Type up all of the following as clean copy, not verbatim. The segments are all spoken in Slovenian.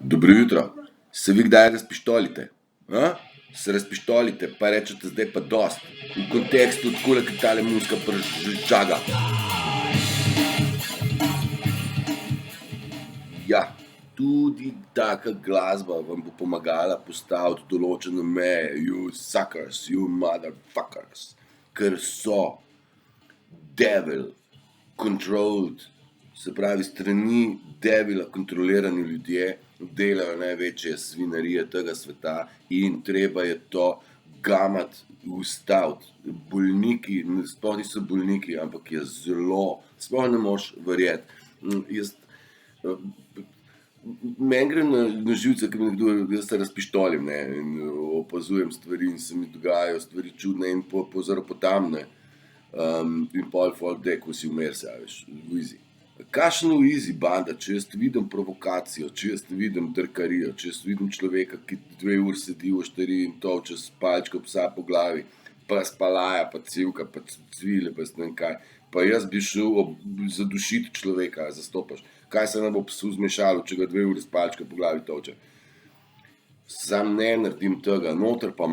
Dobro jutro. Se vi kdaj razpištolite? A? Se razpištolite, pa rečete zdaj pa dost. V kontekstu takole, ki tale muzika žaga. Ja, tudi taka glasba vam bo pomagala postaviti določene meje, you suckers, you motherfuckers, ker so devil controlled, se pravi strani devila kontrolirani ljudje delajo največje svinarije tega sveta in treba je to gamat ustaviti. Bolniki, sploh niso bolniki, ampak je zelo, sploh ne moš verjeti. Meni gre na živce, ker mi nekdo, jaz se razpištolim, ne, in opazujem stvari in se mi dogajajo stvari čudne in pozaropotamne. In pol folk deko si vmer se, veš, v izi. Kakšen v izi banda, če jaz vidim provokacijo, če jaz vidim drkarijo, če jaz vidim človeka, ki 2 ur sedi v oštariji in tolče s palčko psa po glavi, pa spalaja, pa civka, pa cvile, pa ne vem kaj. Pa jaz bi šel zadušiti človeka, zastopaš. Kaj se nam bo psu zmešalo, če ga 2 uri s palčko po glavi tolče? Sam ne naredim tega, noter pa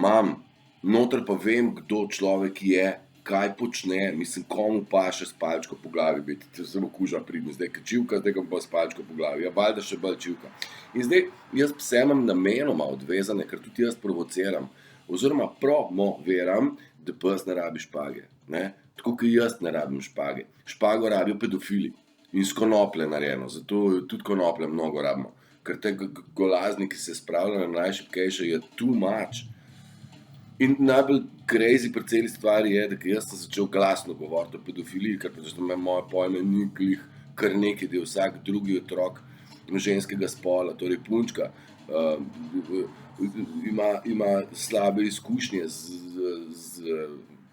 vem, kdo človek je, kaj počne, mislim, komu paše s palčko po glavi biti, se bo kuža pridno, zdaj ka čivka, zdaj ga bo s palčko po glavi, ja, valjda še bolj čivka. In zdaj, jaz pse imam namenoma odvezane, ker tudi jaz provociram, oziroma promoviram, da pes ne rabi špage, ne, tako kot jaz ne rabim špage. Špago rabijo pedofili in s konoplje narejeno, zato tudi konoplje mnogo rabimo, ker te golazni, ki se spravljajo na najšibkejše, je too much. In najbolj crazy pri celi stvari je, da jaz sem začel glasno govoriti o pedofiliji, ker pač da me moje pojme ni glih kar nekaj, da je vsak drugi otrok ženskega spola, torej punčka, ima slabe izkušnje z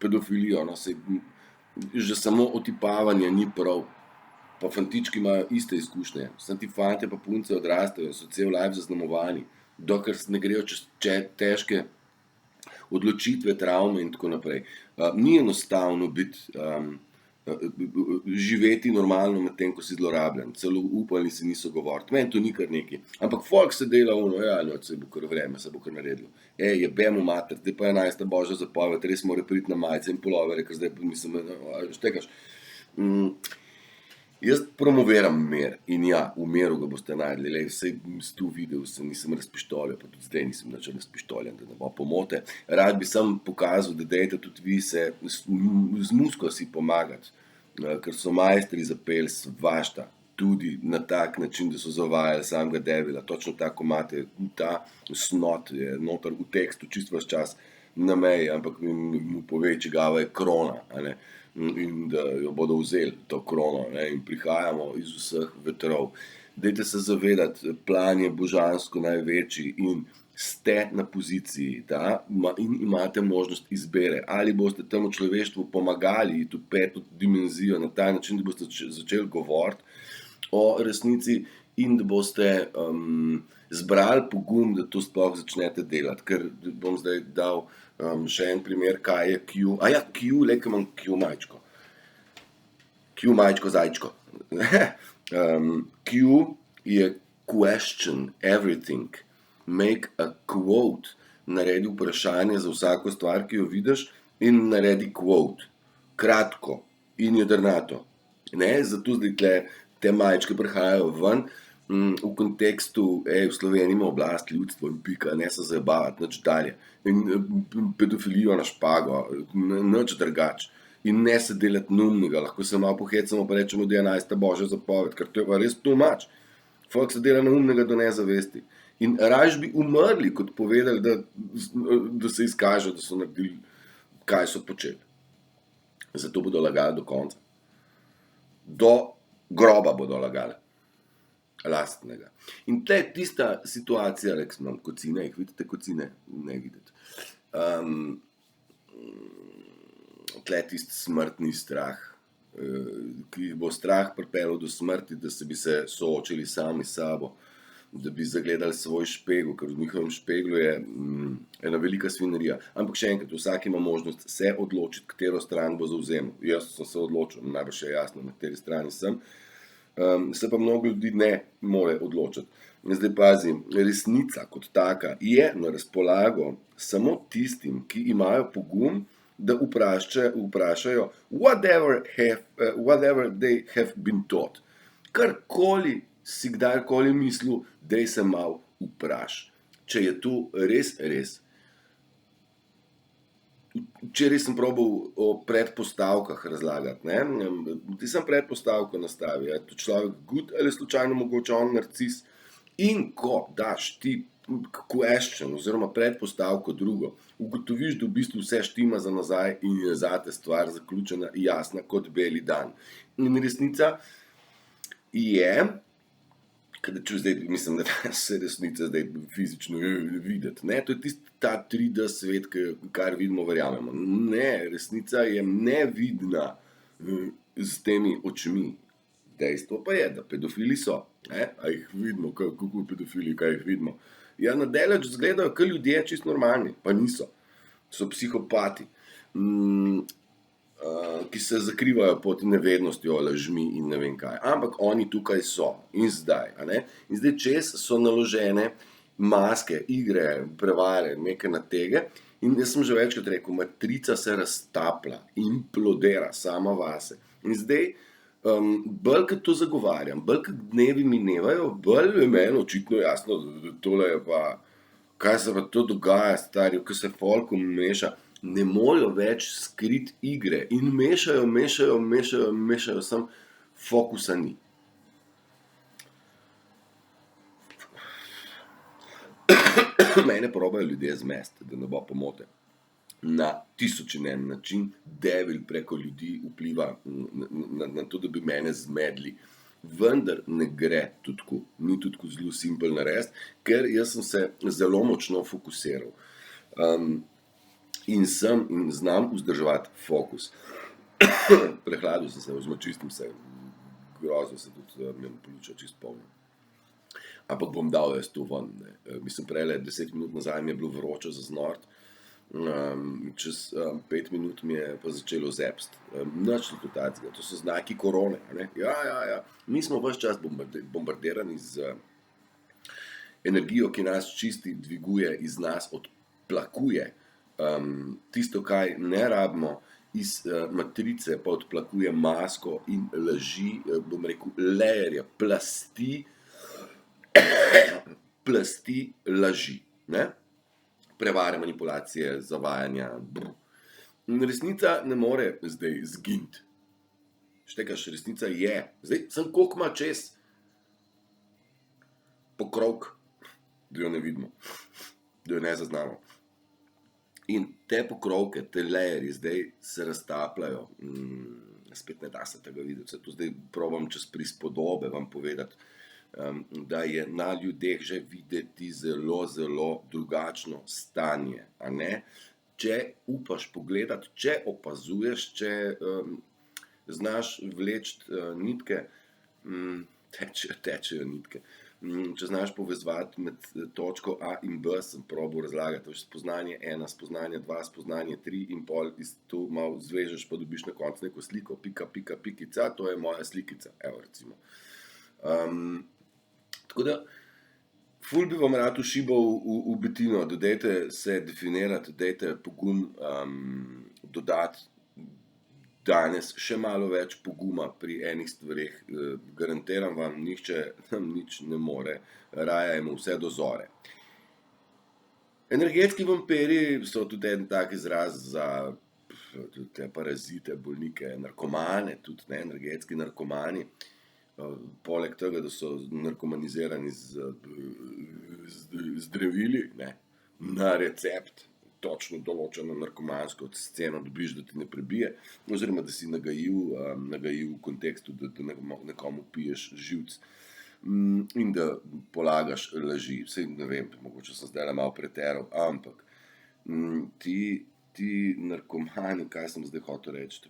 pedofilijo, no, saj že samo otipavanje ni prav, pa fantički imajo iste izkušnje, samo ti fantje pa punce odrastejo in so cel life zaznamovani, dokler ne grejo čez težke odločitve, travme in tako naprej. Ni enostavno biti, živeti normalno med tem, ko si zlorabljen, celo upali si niso govoriti, meni to ni kar nekaj, ampak folk se dela se bo kar vreme, se bo kar naredilo. Jebemo mater, zdaj pa 11. božja zapoved, res mora priti na majice in pulovere, ker zdaj mislim, štekaš. Jaz promoviram mir in ja, v miru ga boste najdli, saj tu videl, se nisem razpištolil, pa tudi zdaj nisem nič razpištoljen, da ne bo pomote. Rad bi sam pokazal, da dajte tudi vi se z muziko si pomagati, ker so majstri zapeli svašta, tudi na tak način, da so zavajali samega devila, točno tako imate, ta snot je noter v tekstu čist ves čas na meji, ampak mu pove, čigava je krona, a ne. In da jo bodo vzeli, to krono, ne, in prihajamo iz vseh vetrov. Dajte se zavedati, plan je božansko največji in ste na poziciji, da, in imate možnost izbere, ali boste temu človeštvu pomagali iti v 5. dimenzijo na ta način, da boste začeli govoriti o resnici in da boste zbrali pogum, da to sploh začnete delati, ker bom zdaj dal še en primer, kaj je Q. Q, ker imam Q majčko. Q majčko zajčko. Q je question everything. Make a quote. Naredi vprašanje za vsako stvar, ki jo vidiš, in naredi quote. Kratko in jedrnato. Ne, zato zdaj te majčke prihajajo ven, v kontekstu, v Sloveniji ima oblast ljudstvo in pika, ne se zabavati, nič dalje. In pedofilijo na špago, nič drugač. In ne se delati neumnega, lahko se malo pohecamo pa rečemo, da je 11. božja zapoved, ker to je pa res too much. Folk se dela neumnega do nezavesti. In raje bi umrli, kot povedali, da se izkaže, da so naredili, kaj so počeli. Zato bodo lagali do konca. Do groba bodo lagali. Lastnega. In tle je tista situacija, ki imam kocine, jih vidite kocine? Ne vidite. Tle je tisti smrtni strah, ki jih bo strah pripeljal do smrti, da se bi se soočili sami s sabo, da bi zagledali svoj špegel, ker v njihovem špeglu je ena velika svinarija. Ampak še enkrat, vsak ima možnost se odločiti, katero stran bo zavzel. Jaz sem se odločil, najbrž je jasno, na kateri strani sem. Se pa mnogo ljudi ne more odločiti. Zdaj pazi, resnica kot taka je na razpolago samo tistim, ki imajo pogum, da vprašajo whatever they have been taught. Karkoli si kdajkoli mislil, daj se malo vprašaj. Če je to res. Včeraj sem probal o predpostavkah razlagati, ne. Ti sem predpostavko nastavi, je to človek good ali slučajno mogoče on narcis. In ko daš ti question oziroma predpostavko drugo, ugotoviš, da v bistvu vse štima za nazaj in je zate stvar zaključena, jasna kot beli dan. In resnica je, če zdaj mislim, da se resnica zdaj fizično videti, ne, to je ta 3D svet, kar vidimo, verjamemo. Ne, resnica je nevidna s temi očmi. Dejstvo pa je, da pedofili so. A jih vidimo, kako pedofili, kaj jih vidimo. Ja, na daleč izgledajo kot ljudje, čisto normalni, pa niso. So psihopati, ki se zakrivajo pod nevednostjo, lažmi in ne vem kaj. Ampak oni tukaj so in zdaj. In zdaj čez so naložene maske, igre, prevare, neke natege. In jaz sem že večkrat rekel, matrica se raztaplja, implodira sama vase. In zdaj, bolj kot to zagovarjam, bolj kot dnevi minevajo, bolj je meni očitno jasno, da tole je pa, kaj se pa to dogaja, stari, ko se folkom meša, ne morejo več skriti igre in mešajo, sam fokusa ni. Mene probajo ljudje zmesti, da ne bo pomote. Na tisoč in en način devil preko ljudi vpliva na to, da bi mene zmedli. Vendar ne gre tudi tako, ni tudi tako zelo simpel narediti, ker jaz sem se zelo močno fokusiral. In znam vzdrževati fokus. Prehladil sem se, oziroma čistim se, grozil se tudi, mi je pljuča čisto polno. Ampak bom dal jaz to ven, ne. Mislim, prejle 10 minut nazaj mi je bilo vroče za znort. Čez 5 minut mi je pa začelo zebsti. Nič ni to takega, to so znaki korone, a ne. Ja. Mi smo ves čas bombardirani z energijo, ki nas čisti, dviguje, iz nas odplakuje. Tisto, kaj ne rabimo, iz matrice pa odplakuje masko in laži, bom rekel, layerje, plasti laži, ne. Prevare, manipulacije, zavajanja. Resnica ne more zdaj zginiti. Štekaš, resnica je. Zdaj, samo koliko ima čez pokrov, da jo ne vidimo, da jo ne zaznamo. In te pokrovke, te layerji zdaj se raztapljajo. Spet ne da se tega videti. Se to zdaj probam čez prispodobe vam povedati, da je na ljudeh že videti zelo drugačno stanje, a ne. Če upaš pogledati, če opazuješ, če znaš vleči nitke, tečejo nitke. Če znaš povezovati med točko A in B, sem probal razlagati, spoznanje 1, spoznanje 2, spoznanje 3 in pol to malo zvežeš, pa dobiš na koncu neko sliko, pikica, to je moja slikica, evo recimo. Tako da, ful bi vam rad ušibal v betino, da dajte se definirati, dajte pogum dodati danes še malo več poguma pri enih stvareh. Garantiram vam, nihče nam nič ne more, rajajmo vse do zore. Energetski vampiri so tudi en tak izraz za te parazite, bolnike, narkomane, tudi ne, energetski narkomani. Poleg tega, da so narkomanizirani z zdravili, ne, na recept, točno določeno narkomansko sceno dobiš, da ti ne prebije, oziroma da si nagajiv v kontekstu, da nekomu piješ živc in da polagaš laži. Saj ne vem, mogoče sem zdajle malo preteral, ampak ti narkomani, kaj sem zdaj hotel reči?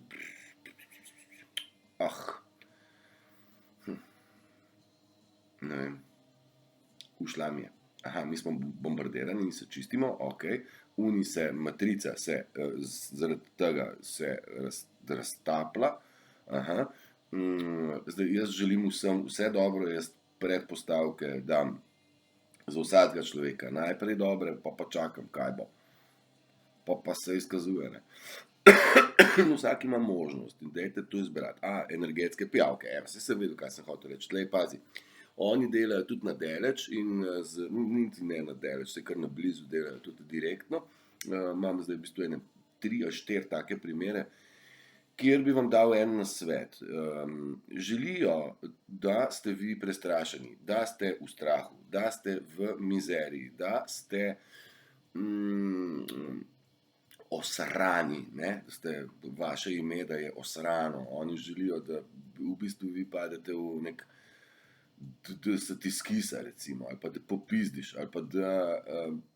Ne vem, ušla mi je. Aha, mi smo bombardirani in se čistimo, okej. Matrica se zaradi tega se raztapla, Zdaj, jaz želim vsem vse dobro, jaz predpostavke dam za vsakega človeka. Najprej dobre, pa čakam, kaj bo. Pa se izkazuje, ne. Vsak ima možnost in dajte to izbrati. Energetske pijavke, saj sem vedel, kaj sem hotel reči. Tlej, pazi, oni delajo tudi na daleč in niti ne na daleč, saj kar na blizu delajo tudi direktno. Imam zdaj v bistvu 3 ali 4 take primere, kjer bi vam dal en nasvet. Želijo, da ste vi prestrašeni, da ste v strahu, da ste v mizeriji, da ste osrani, ne? Da ste, vaše ime, da je osrano. Oni želijo, da v bistvu vi padete v nek, da se ti skisa, recimo, ali pa da popizdiš, ali pa da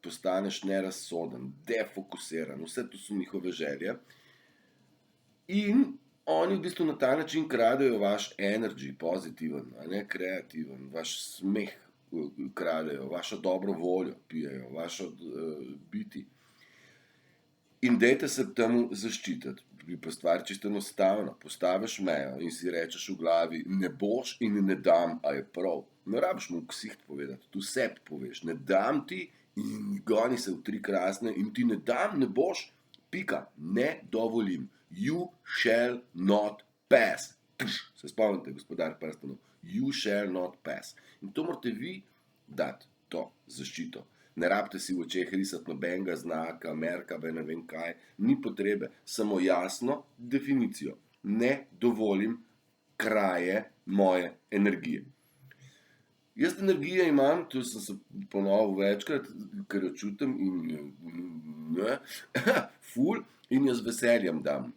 postaneš nerazsoden, defokusiran. Vse to so njihove želje. In oni v bistvu na ta način kradejo vaš energy, pozitiven, a ne kreativen, vaš smeh kradejo, vašo dobro voljo pijejo, vašo biti. In dajte se temu zaščititi. Pa stvar čisto enostavna. Postaviš mejo in si rečeš v glavi, ne boš in ne dam, a je prav. Ne rabiš mu v ksiht povedati, tu sebi poveš, ne dam ti in goni se v 3 krasne in ti ne dam, ne boš, pika, ne dovolim. You shall not pass. Se spomnite, Gospodar prstanov? You shall not pass. In to morate vi dati, to zaščito. Ne rabite si v očeh risati nobenega znaka, merkave, ne vem kaj, ni potrebe, samo jasno definicijo. Ne dovolim kraje moje energije. Jaz energije imam, to sem se ponovil večkrat, ker jo čutim in ful, in jo z veseljem dam,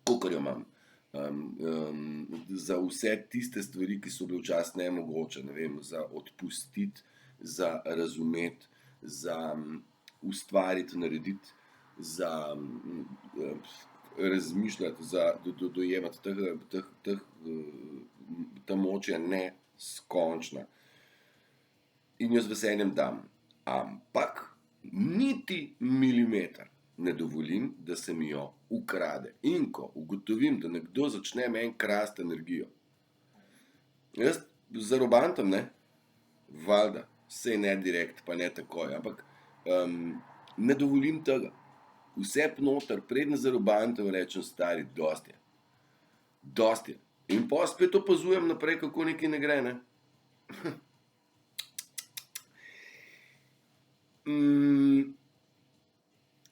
kolikor jo imam. Za vse tiste stvari, ki so bile včasih nemogoče, ne vem, za odpustiti, za razumeti, za ustvariti, narediti, za razmišljati, za dojemati ta moč je neskončna. In jo z veseljem dam. Ampak niti milimeter ne dovolim, da se mi jo ukrade. In ko ugotovim, da nekdo začne meni krasti energijo, jaz zarobantam, ne, valjda, sej ne direkt, pa ne takoj, ampak ne dovolim tega. Vse noter, preden zarobantam, rečem, stari, dosti je. Dosti je. In pol spet opazujem naprej, kako nekaj ne gre, ne.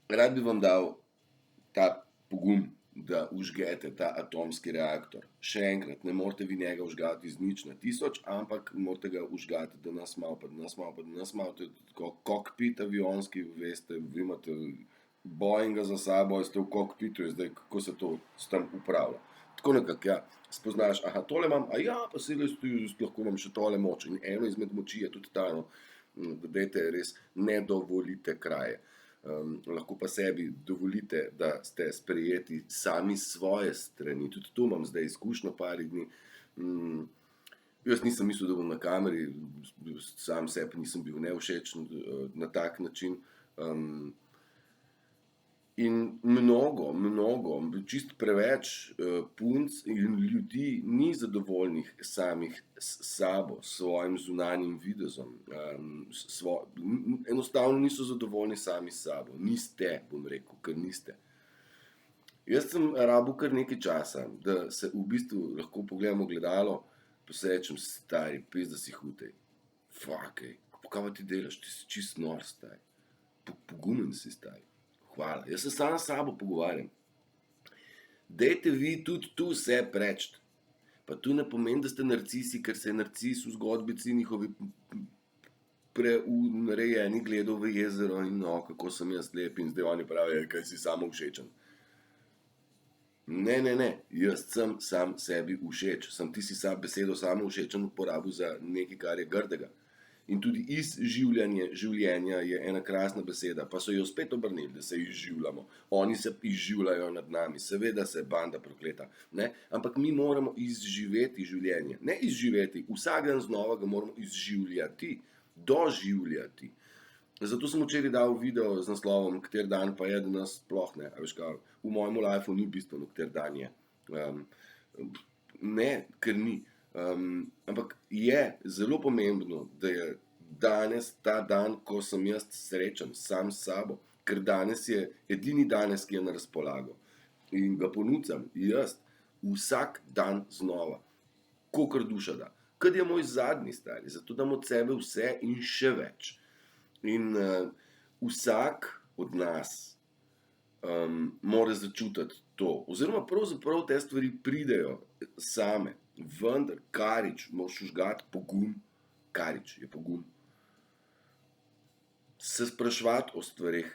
Rad bi vam dal ta pogum, da vžgete ta atomski reaktor. Še enkrat, ne morete vi njega vžgati iz 0 na 1000, ampak morate ga vžgati, da nas malo, pa da nas malo, pa da nas malo. To je tako kokpit avionski, veste, vi imate Boeinga za sabo, ste v kokpitu, zdaj kako se to s tem upravlja. Tako nekako, ja, spoznaš, tole imam, pa se lahko imam še tole moč. In eno izmed moči je tudi ta, da dajte res, ne dovolite kraje. Lahko pa sebi dovolite, da ste sprejeti sami svoje strani. Tudi tu imam zdaj izkušnjo pari dni. Jaz nisem mislil, da bom na kameri, sam sebi nisem bil nevšečen na tak način. In mnogo, čisto preveč punc in ljudi ni zadovoljnih samih s sabo, s svojim zunanjim videzom. Enostavno niso zadovoljni sami s sabo. Niste, bom rekel, ker niste. Jaz sem rabil kar nekaj časa, da se v bistvu lahko pogledam v gledalo, pa se rečem, stari, pizda si hutej. Fakej, kaj pa ti delaš, ti si čist nor, stari. Pogumen si, stari. Hvala. Jaz se sam s sabo pogovarjam. Dajte vi tudi tu vse preči. Pa tu ne pomeni, da ste narcisi, ker se je narcis v zgodbici njihovi preunarejeni gledal v jezero in kako sem jaz lep in zdaj oni pravijo, kaj si samo všečen. Ne, jaz sem sam sebi všeč. Ti si besedo samo všečen uporabil za nekaj, kar je grdega. In tudi izživljenja je ena krasna beseda, pa so jo spet obrnili, da se izživljamo. Oni se izživljajo nad nami, seveda se banda prokleta, ne? Ampak mi moramo izživeti življenje. Ne izživeti, vsak dan znova ga moramo izživljati, doživljati. Zato sem včeraj dal video z naslovom, kateri dan pa je, da nas sploh ne. V mojem lifeu ni bistveno, kateri dan je. Ne, ker ni. Ampak je zelo pomembno, da je danes ta dan, ko sem jaz srečen sam s sabo, ker danes je edini danes, ki je na razpolago. In ga ponucam jaz vsak dan znova, kakor duša da. Kad je moj zadnji stari, zato dam od sebe vse in še več. In vsak od nas mora začutiti to. Oziroma pravzaprav te stvari pridejo same. Vendar, Karič, moraš užgati pogum. Karič je pogum. Se spraševati o stvareh.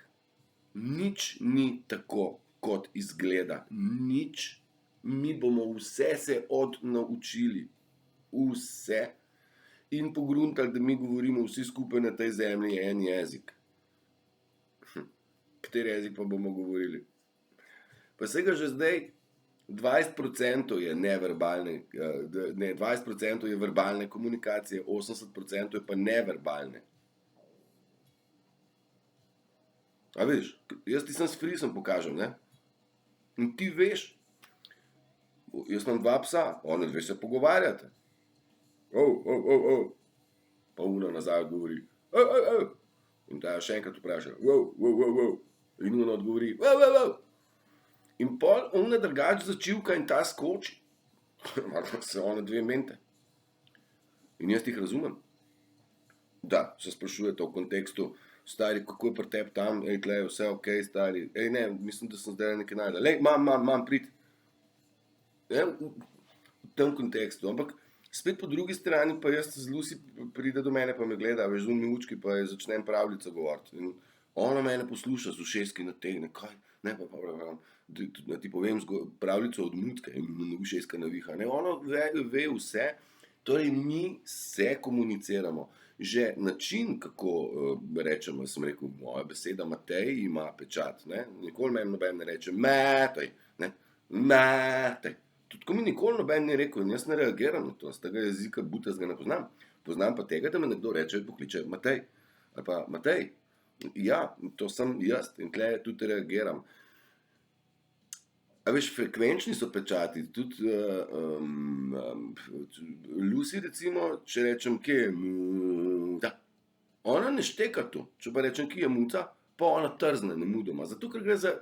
Nič ni tako, kot izgleda. Nič. Mi bomo vse se odnaučili. Vse. In pogruntali, da mi govorimo vsi skupaj na tej zemlji en jezik. Kateri jezik pa bomo govorili? Pa vsega že zdaj 20% je neverbalne, ne, 20% je verbalne komunikacije, 80% je pa neverbalne. A veš, jaz ti sem s frisom pokažem, ne? In ti veš, jaz imam 2 psa, one dve se pogovarjate. Pa una nazaj odgovori, in ta še enkrat vpraša, in una odgovori, in pol una drugače začivka in ta skoči. Se one dve mente. In jaz jih razumem. Da, se sprašujete v kontekstu, stari, kako je pri tebi tam, tle je vse okej, stari, ne, mislim, da sem zdaj nekaj našel, lej, mam, prid. V tem kontekstu, ampak spet po drugi strani pa jaz z Lucy pride do mene pa me gleda, veš, z unimi učki pa začnem pravljico govoriti. In ona mene posluša z ušeski nategne, kaj, ne, da ti povem pravljico od Mutke in ušeska naviha, ne, ona ve vse, torej mi se komuniciramo. Že način, kako rečemo, sem rekel, moja beseda Matej ima pečat, ne, nikoli meni noben ne reče Matej, ne, Matej. Tudi ko mi nikoli noben ni rekel in jaz ne reagiram na to, z tega jezika butazga ne poznam. Poznam pa tega, da me nekdo reče, pokliče Matej. Ali pa Matej, ja, to sem jaz in tle tudi reagiram. A veš, frekvenčni so pečati, tudi Lucy recimo, če rečem, kje je Muta, ona ne šteka to, če pa rečem, kje je Muca, pa ona trzne nemudoma, zato ker gre za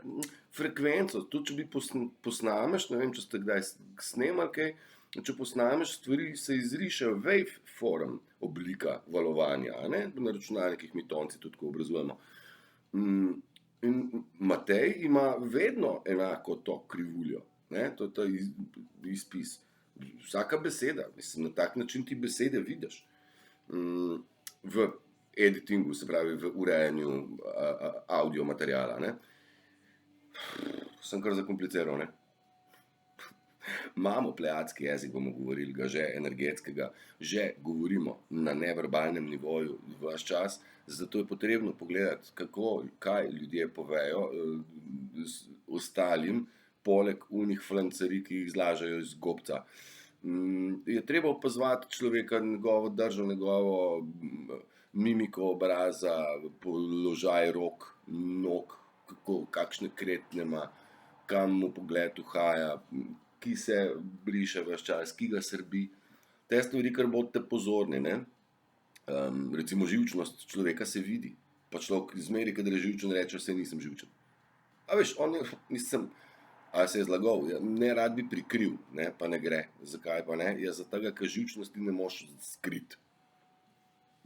frekvenco, tudi če bi posnameš, ne vem, če ste kdaj snemali kaj, če posnameš stvari, se izriše waveform oblika valovanja, ne, na računalnikih mi tonci tudi tako obrazujemo. In Matej ima vedno enako to krivuljo, ne, to je ta izpis. Vsaka beseda, mislim, na tak način ti besede vidiš. V editingu, se pravi v urejanju audio materiala, ne. Sem kar zakompliciral, ne. Imamo plejadski jezik, bomo govorili, ga že energetskega, že govorimo na neverbalnem nivoju ves čas, zato je potrebno pogledati, kaj ljudje povejo ostalim, poleg unih flancarij, ki jih zlažejo iz gobca. Je treba opazovati človeka, njegovo držo, njegovo mimiko obraza, položaj rok, nog, kakšne kretnje ima, kam mu pogled uhaja, ki se briše ves čas, ki ga srbi. Te stvari, kar bodite pozorni, ne. Recimo živčnost človeka se vidi, pa človek zmeri, kadar je živčen, reče, saj nisem živčen. A veš, on je, mislim, a se je zlagal, ne rad bi prikril, ne, pa ne gre. Zakaj pa ne? Ja, zato, ker živčnosti ne moš skriti.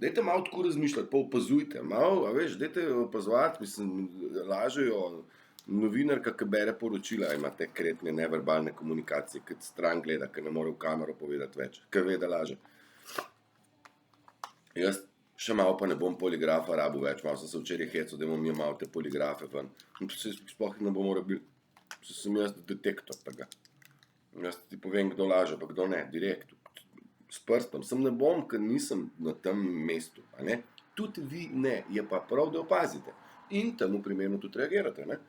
Dajte malo tako razmišljati, pa opazujte, malo, a veš, dajte opazovati, mislim, lažejo novinarka, ki bere poročila, ima te kretnje neverbalne komunikacije, ki stran gleda, ki ne more v kamero povedati več, ki ve, da laže. Jaz še malo pa ne bom poligrafa rabil več, malo sem se včeraj hecal, da imam malo te poligrafe ven. In to se sploh ne bomo rabili. Sem jaz detektor tega. Jaz ti povem, kdo laže, pa kdo ne, direkt. S prstom. Sem ne bom, ker nisem na tem mestu, a ne. Tudi vi ne, je pa prav, da opazite. In temu primerno tudi reagirate, ne.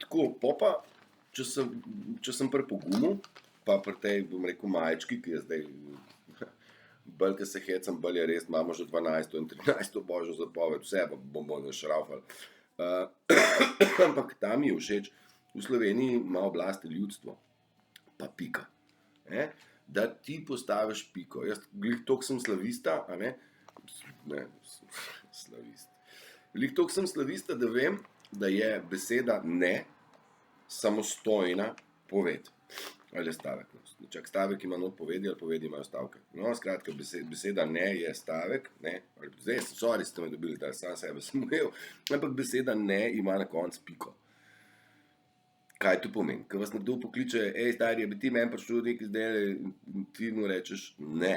Tako, pa, če sem pri pogumu, pa pri tej, bom rekel, majčki, ki je zdaj, bolj, ke se hecam, bolj je res, imamo že 12. in 13. božjo zapoved, vse bomo našraufali. Ampak tam mi je všeč, v Sloveniji ima oblast ljudstvo. pa pika. Da ti postaviš piko. Jaz glih toliko sem slavista, slavist. Glih toliko sem slavista, da vem, da je beseda ne samostojna poved. Ali je stavek. Čak stavek ima not povedi, ali povedi imajo stavke. No, skratka, beseda ne je stavek, ne, zdaj, sorry, ste me dobili, da sam sebe sem imel, ampak beseda ne ima na koncu piko. Kaj to pomeni? Ko vas nekdo pokliče, stari, bi ti meni prišel nekaj zdaj, ti mu rečeš ne.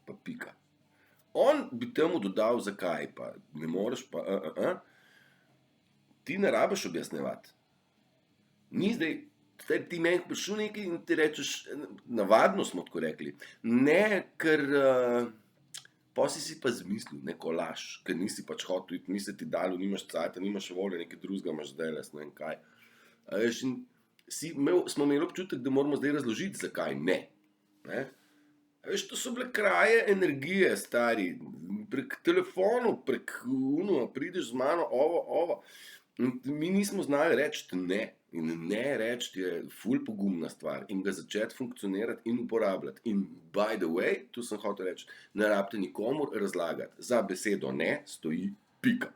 Pa pika. On bi temu dodal zakaj, pa ne moreš pa, Ti ne rabiš objasnjevati. Ni zdaj, ti meni prišel nekaj in ti rečeš, navadno smo tako rekli, ne, ker pa si pa zmislil, neko laž, ker nisi pač hotel iti, nisi ti dalo, nimaš cajta, nimaš volje, nekaj drugega imaš zdaj, ne vem kaj. Smo imeli občutek, da moramo zdaj razložiti, zakaj ne. To so bile kraje energije, stari, prek telefonov, prek prideš z mano, ovo. Mi nismo znali reči ne. In ne reči je ful pogumna stvar in ga začeti funkcionirati in uporabljati. In by the way, tu sem hotel reči, ne rabite nikomur razlagati. Za besedo ne stoji pika.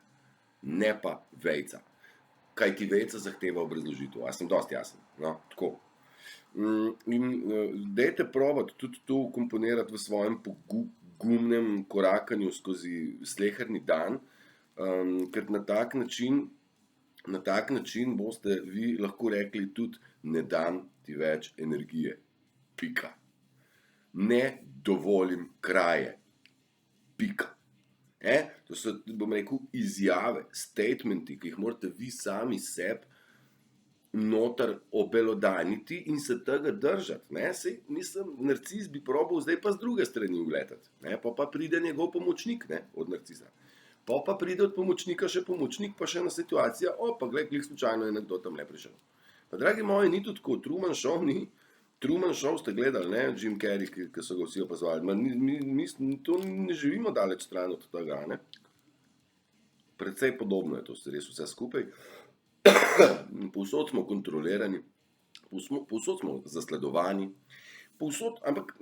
Ne pa vejca. Kaj ti vejca zahteva obrazložitev? A sem dosti jasen? No, tako. In dajte probati tudi to komponirati v svojem pogumnem korakanju skozi sleherni dan, ker na tak način boste vi lahko rekli tudi, ne dam ti več energije. Pika. Ne dovolim kraje. Pika. To so, bom rekel, izjave, statementi, ki jih morate vi sami sebi noter obelodaniti in se tega držati. Sej, narcis bi probal zdaj pa z druge strani ugledati. Pa pride njegov pomočnik, od narcisa. Pa pride od pomočnika še pomočnik, pa še ena situacija, pa glej, glih slučajno je nekdo tam le prišel. Pa dragi moji, ni to tako, Truman Show ste gledali, Jim Carrey, ki so ga vsi opazovali. Mi to ne živimo daleč stran od tega, Precej podobno je to, res vse skupaj. Povsod smo kontrolirani, povsod smo zasledovani, ampak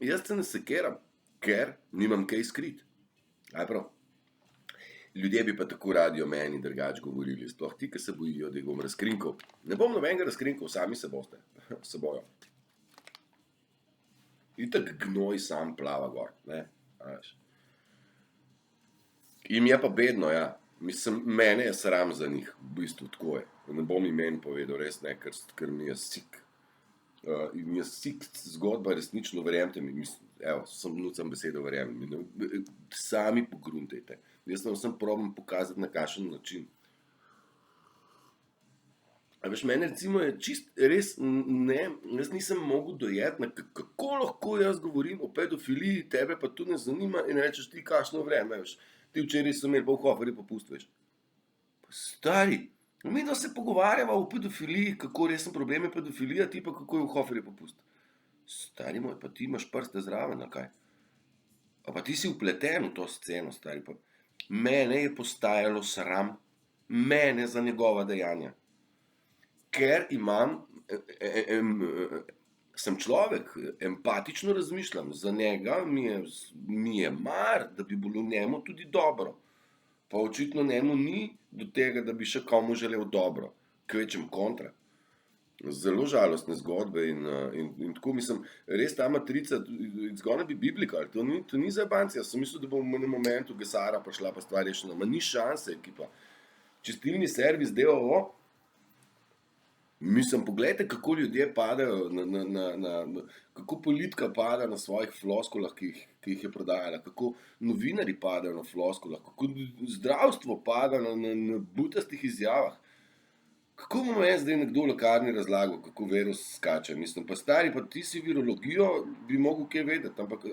jaz se ne sekeram, ker nimam kaj skriti. Aj prav. Ljudje bi pa tako radi o meni drugače govorili, sploh ti, ki se bojijo, da jih bom razkrinkal. Ne bom nobenega razkrinkal, sami se boste, se bojo. Itak gnoj sam plava gor, In je pa bedno, ja. Mislim, mene je sram za njih, v bistvu tako je. Ne bom imen povedal, res ne, ker mi je sik. Mi je sik zgodba, resnično, verjemite mi, nucam besedo, verjemem. Sami pogruntajte. Jaz sem probam pokazati, na kakšen način. A veš, mene recimo je čist res, jaz nisem mogel dojeti, kako lahko jaz govorim o pedofiliji, tebe pa to ne zanima in rečeš ti, kakšno vreme, veš. Ti včeraj so imeli pa v Hoferju popust, veš. Pa stari, mi da se pogovarjava o pedofiliji, kako resen problem je pedofilija, ti pa kako je v Hoferju popust. Stari moj, pa ti imaš prste zraven, ali kaj? A pa ti si vpleten v to sceno, stari pa. Mene je postajalo sram, mene za njegova dejanja. Ker sem človek, empatično razmišljam, za njega mi je mar, da bi bilo njemu tudi dobro. Pa očitno njemu ni do tega, da bi še komu želel dobro, kvečem kontra. Zelo žalostne zgodbe in tako mislim, res ta matrica, it's gonna be biblical, to ni zajebanci, jaz sem mislil, da bo v enem momentu Gesara prišla pa stvar rešena, ma ni šanse, ekipa. Čistilni servis DOO, mislim, pogledajte, kako ljudje padajo, kako politika pada na svojih floskulah, ki jih je prodajala, kako novinari padajo na floskulah, kako zdravstvo pada na butastih izjavah. Kako bom jaz zdaj nekdo v lekarni razlagal, kako virus skače? Mislim, pa stari, pa ti si virologijo, bi mogel kaj vedeti, ampak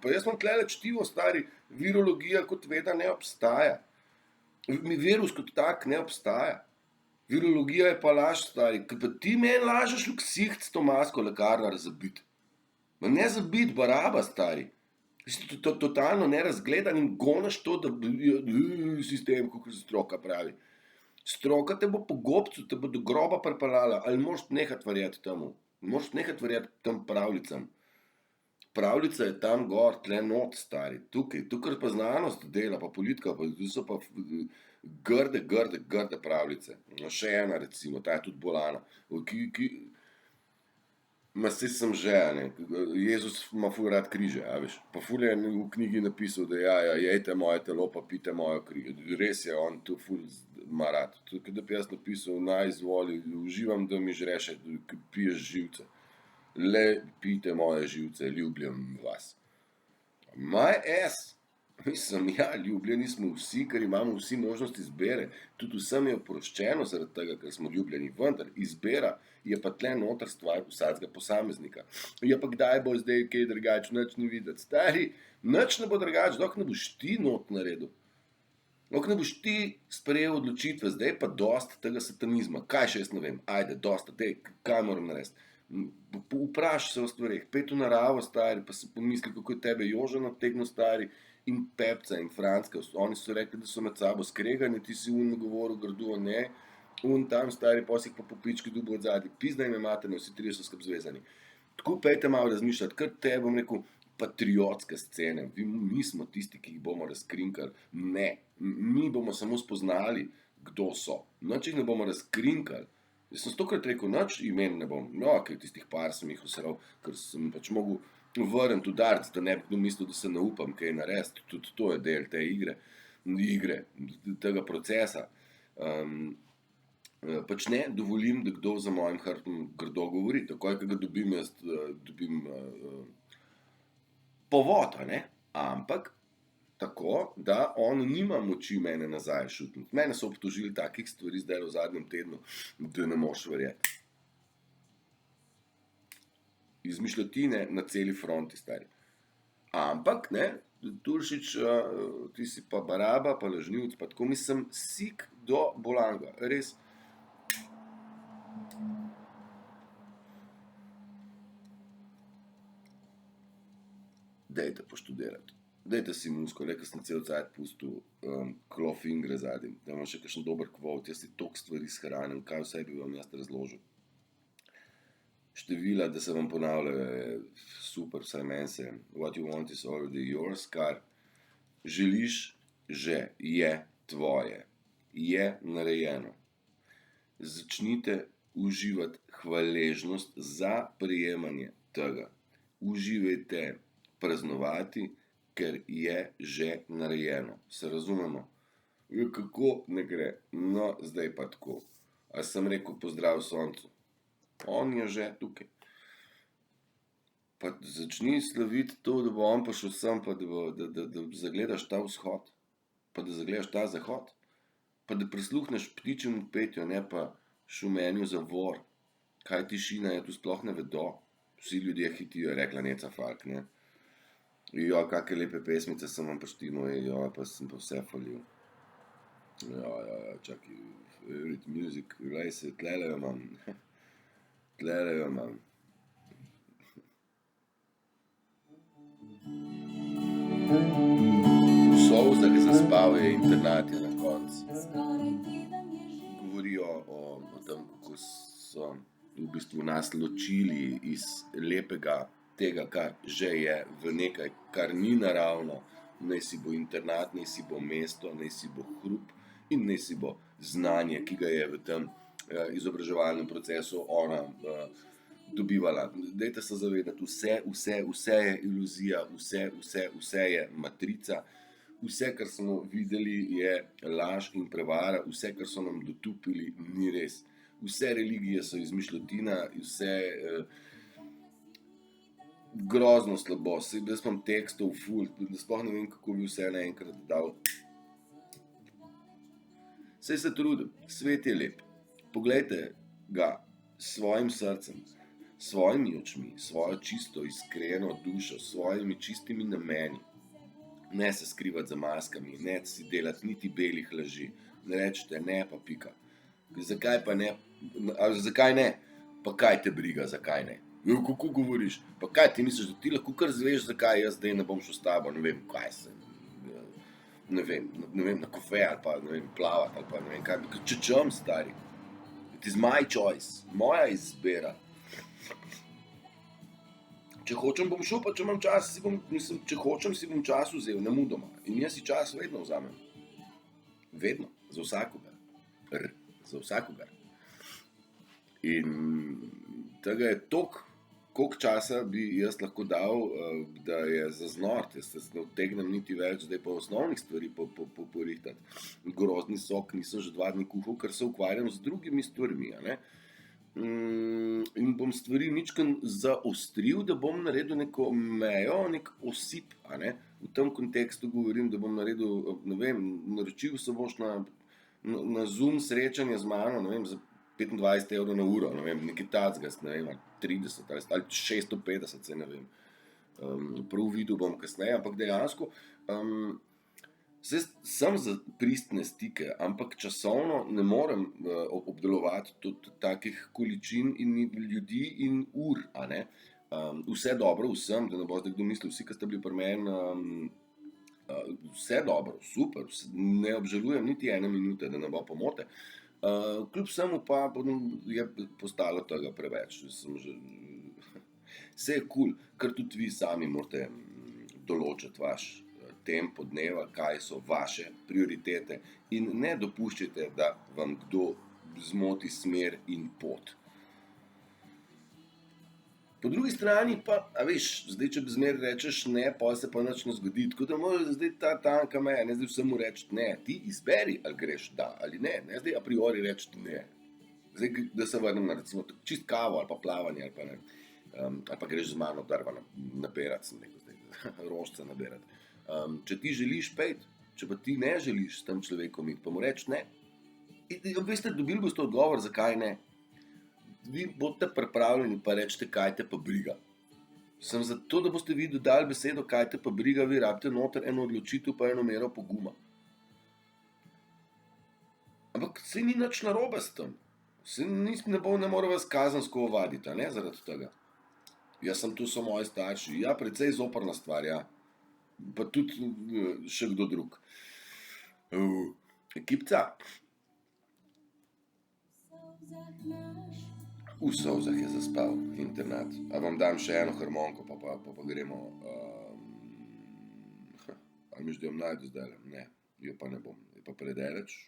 pa jaz imam tlele čtivo, stari, virologija kot veda ne obstaja. Virus kot tak ne obstaja. Virologija je pa laž, stari, ker pa ti meni lažeš v ksiht s to masko lekarnar zabit. Ma ne zabit, baraba, stari. Si totalno nerazgledan in gonaš to, da sistem, kako se stroka pravi. Stroka te bo po gobcu, te bo do groba pripeljala, ali moraš nehati verjeti temu. Moraš nehati verjeti tem pravljicam. Pravljica je tam gor, tle not, stari, tukaj pa znanost dela, pa politika, pa tu so pa grde pravljice. No, še ena recimo, ta je tudi bolana. Ma saj sem že, ne, Jezus ima ful rad križe, a veš. Pa ful je v knjigi napisal, da jejte moje telo, pa pijte mojo kri. Res je, on to ful ima rad. Tukaj da bi jaz napisal, naj izvoli, uživam, da mi žreše, piješ živce. Le pijte moje živce, ljubljam vas. My ass! Mislim, ljubljeni smo vsi, ker imamo vsi možnost izbere. Tudi vsem je oproščeno zaradi tega, ker smo ljubljeni. Vendar izbira je pa tle noter stvar vsakega posameznika. Ja pa kdaj bo zdaj kaj drugače, nič ni videti. Stari, nič ne bo drugače, dokler ne boš ti not naredil. Dokler ne boš ti sprejel odločitve, zdaj pa dosti tega satanizma. Kaj še jaz ne vem? Ajde, dosti, kaj moram narediti? Vprašaj se o stvareh, pet v naravo, stari, pa si pomisli, kako je tebe Joža nategnil, stari, in Pepca in Franska, oni so rekli, da so med sabo skregani, ti si govoril grdo, ne, tam, stari, posih pa po pički dubo od zadnji, pizda ime materne, vsi trije so skupaj zvezani. Tako pejte malo razmišljati, kar te bom rekel, patriotske scene, mi smo tisti, ki jih bomo razkrinkali, ne, mi bomo samo spoznali, kdo so, nič jih ne bomo razkrinkali. Jaz sem stokrat rekel, nič imen ne bom, ker tistih par sem jih vseral, ker sem pač mogel vrniti udarc, da ne bi kdo mislil, da se ne upam kaj narediti, tudi to je del te igre, tega procesa. Pač ne dovolim, da kdo za mojim hrbtom grdo govori, takoj, ko ga dobim, jaz dobim povod, a ne, ampak tako, da on nima moči mene nazaj šutniti. Mene so obtožili takih stvari zdaj v zadnjem tednu, da ne moš verjeti. Izmišljotine na celi fronti, stari. Ampak, ne, Turšič, ti si pa baraba, pa lažnivc, pa tako mislim, sik do bolanga, res. Dajte poštudirati. Dajte si musko, le, ker sem cel cajt pustil Klofingre zadnjim, da imam še kakšen dober kvot, jaz si toliko stvari shranim, kaj vse bi vam jaz razložil. Števila, da se vam ponavljajo, je super, vsaj meni se, what you want is already yours, kar želiš, že je tvoje, je narejeno. Začnite uživati hvaležnost za prejemanje tega. Uživajte praznovati, ker je že narejeno. Se razumemo? Kako ne gre? No, zdaj pa tako. A sem rekel pozdrav soncu? On je že tukaj. Pa začni slaviti to, da bo on prišel sem, pa da zagledaš ta vzhod, pa da zagledaš ta zahod, pa da prisluhneš ptičjemu petju, ne pa šumenju zavor. Kaj tišina je, tu sploh ne vedo. Vsi ljudje hitijo, je rekla Neca Falk, ne. Kakve lepe pesmice sem vam prištimal, pa sem pa vse falil. Čakaj, favorite music, glej se, tlele jo imam. Tlele jo imam. Solza, ki zaspal je internat je na koncu. Govorijo o tem, kako so v bistvu nas ločili iz lepega tega, kar že je, v nekaj, kar ni naravno, naj si bo internat, naj si bo mesto, naj si bo hrup in naj si bo znanje, ki ga je v tem izobraževalnem procesu ona dobivala. Dajte se zavedati, vse je iluzija, vse je matrica, vse, kar smo videli, je laž in prevara, vse, kar so nam dotupili, ni res. Vse religije so izmišljotina, vse grozno slabo, jaz imam tekstov ful, da sploh ne vem, kako bi vse naenkrat dal. Saj se trudim, svet je lep. Poglejte ga s svojim srcem, s svojimi očmi, svojo čisto, iskreno dušo, s svojimi čistimi nameni. Ne se skrivati za maskami, ne si delati niti belih laži. Ne rečete ne, pa pika. Zakaj pa ne? Zakaj ne? Pa kaj te briga, zakaj ne? Kako govoriš? Pa kaj ti misliš, da ti lahko kar zveš, zakaj jaz zdaj ne bom šel s tabo, ne vem, kaj sem. ne vem, na kofe ali pa ne vem, plavati ali pa ne vem kaj, če čem, stari. It is my choice, moja izbira. Če hočem, bom šel, pa če imam čas, če hočem, si bom čas vzel, nemudoma. In jaz si čas vedno vzamem. Vedno, za vsakogar. Za vsakogar. In tega je toliko, koliko časa bi jaz lahko dal, da je zaznort. Jaz se ne odtegnem niti več, zdaj pa osnovnih stvari porihtati. Grozdni sok nisem že 2 dni kuhal, ker se ukvarjam z drugimi stvarmi, a ne. In bom stvari ničkan zaostril, da bom naredil neko mejo, nek osip, a ne. V tem kontekstu govorim, da bom naredil, ne vem, naročil se boš na Zoom srečanje z mano, ne vem, za 25 € na uro, ne vem, nekaj tacga, ne vem, 30 ali 650, saj ne vem. Prav videl bom kasneje, ampak dejansko, sem za pristne stike, ampak časovno ne morem obdelovati tudi takih količin in ljudi in ur, a ne. Vse dobro vsem, da ne bo zdaj kdo mislil, vsi, ki ste bili pri meni, vse dobro, super, ne obžalujem niti 1 minute, da ne bo pomote. Kljub vsemu pa je postalo tega preveč. Vse je kul, ker tudi vi sami morate določiti vaš tempo dneva, kaj so vaše prioritete in ne dopuščajte, da vam kdo zmoti smer in pot. Po drugi strani pa, a veš, zdaj če zmeraj rečeš ne, pol se pa nič ne zgodi, tako da moraš zdaj ta tanka meja, ne zdaj vsemu reči ne, ti izberi, ali greš da ali ne zdaj a priori reči ne. Zdaj, da se vrnem na recimo čist kavo ali pa plavanje ali pa ne, ali pa greš z mano drva naberat, sem rekel zdaj, rožice naberat. Če ti želiš pejt, če pa ti ne želiš s tem človekom iti, pa mu reči ne. In veste, dobili boste odgovor, zakaj ne. Vi boste pripravljeni pa rečete, kaj te pa briga. Sem zato, da boste vi dodali besedo, kaj te pa briga, vi rabite noter eno odločitev pa eno mero poguma. Ampak saj ni nič narobe s tem. Saj ne more vas kazensko ovaditi, a ne, zaradi tega. Jaz sem tu so moji starši, ja, precej zoprna stvar, ja. Pa tudi še kdo drug. Ekipca. V solzah je zaspal internat. A vam dam še eno harmoniko, pa gremo. Ali miš, da jo najdu zdajle? Ne, jo pa ne bom. Je pa predaleč.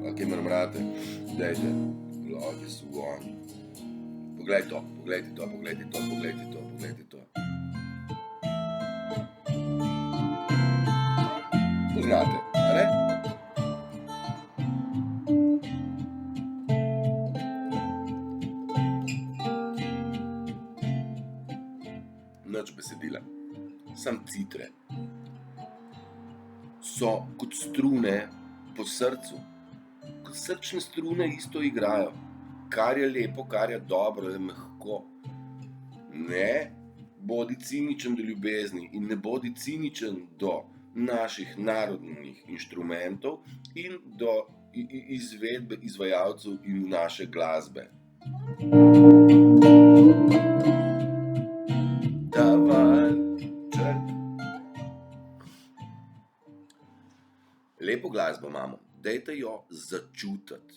A kaj me namrate? Dajte. Logi so on. Poglejte to. Poznate, a ne? Nič besedila, sam citre. So kot strune po srcu, kot srčne strune isto igrajo. Kar je lepo, kar je dobro, je mehko. Ne bodi ciničen do ljubezni in ne bodi ciničen do naših narodnih inštrumentov in do izvedbe izvajalcev in naše glasbe. Lepo glasbo imamo, dajte jo začutiti.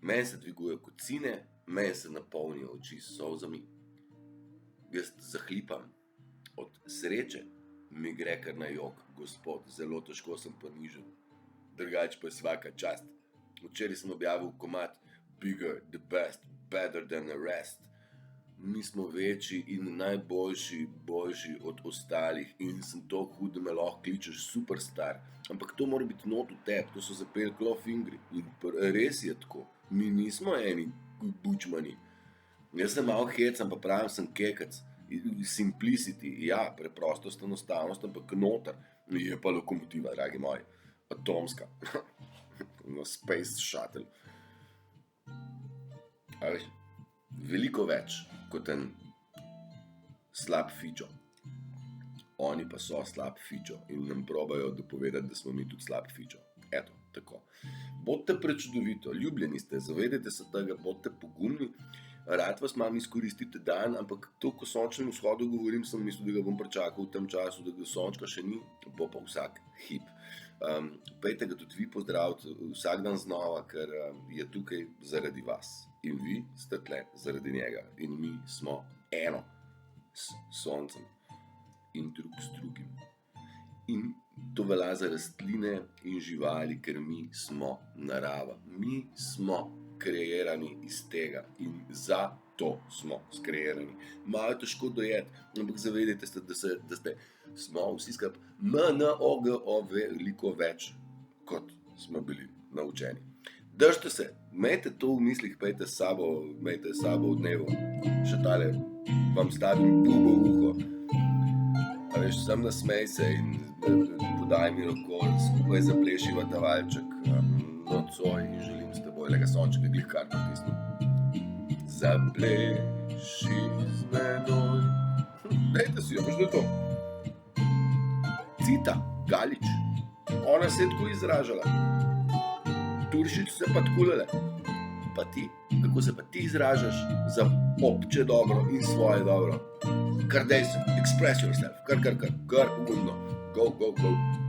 Meni se dvigujejo kocine, meni se napolnijo oči s solzami. Jaz zahlipam. Od sreče mi gre kar na jok, gospod, zelo težko sem ponižen. Drugače pa je svaka čast. Včeraj sem objavil komad Bigger, the best, better than the rest. Mi smo večji in najboljši, boljši od ostalih in sem to hud, da me lahko kličeš superstar. Ampak to mora biti not v tebi, to so zapeli Clawfingers in res je tako. Mi nismo eni bučmani. Jaz sem malo hecam, pa pravim, sem kekac. Simplicity, ja, preprostost, enostavnost, ampak noter je pa lokomotiva, dragi moji. Atomska. No, space shuttle. A veš, veliko več kot en slab fičo. Oni pa so slab fičo in nam probajo dopovedati, da smo mi tudi slab fičo. Eto, tako. Bodite prečudovito, ljubljeni ste, zavedajte se tega, bodite pogumni. rad vas imam, izkoristite dan, ampak to, ko sončnem vzhodu govorim, sem mislil, da ga bom pričakal v tem času, da ga sončka še ni, bo pa vsak hip. Pejte ga tudi vi pozdraviti vsak dan znova, ker je tukaj zaradi vas. In vi ste tle zaradi njega. In mi smo eno s soncem in drug s drugim. In to velja za rastline in živali, ker mi smo narava. Mi smo kreirani iz tega in za to smo skreirani. Malo je težko dojeti, ampak zavedajte se, da smo vsi skupaj MNOGO veliko več, kot smo bili naučeni. Držite se, imejte to v mislih, imejte s sabo v dnevu. Še tale vam stavim bubo v uho. A veš, sem nasmej se in podaj mi roko, skupaj zaplešiva ta valček nocoj in želim s teboj lega sončka glih kar potisnem. Zapleši z menoj. Dajte si jo, veš, da je to. Cita Galič, ona se je tako izražala. Turšič se pa tkulele. Pa ti, kako se pa ti izražaš za obče dobro in svoje dobro? Kar dej se, express yourself, kar pogumno. Go.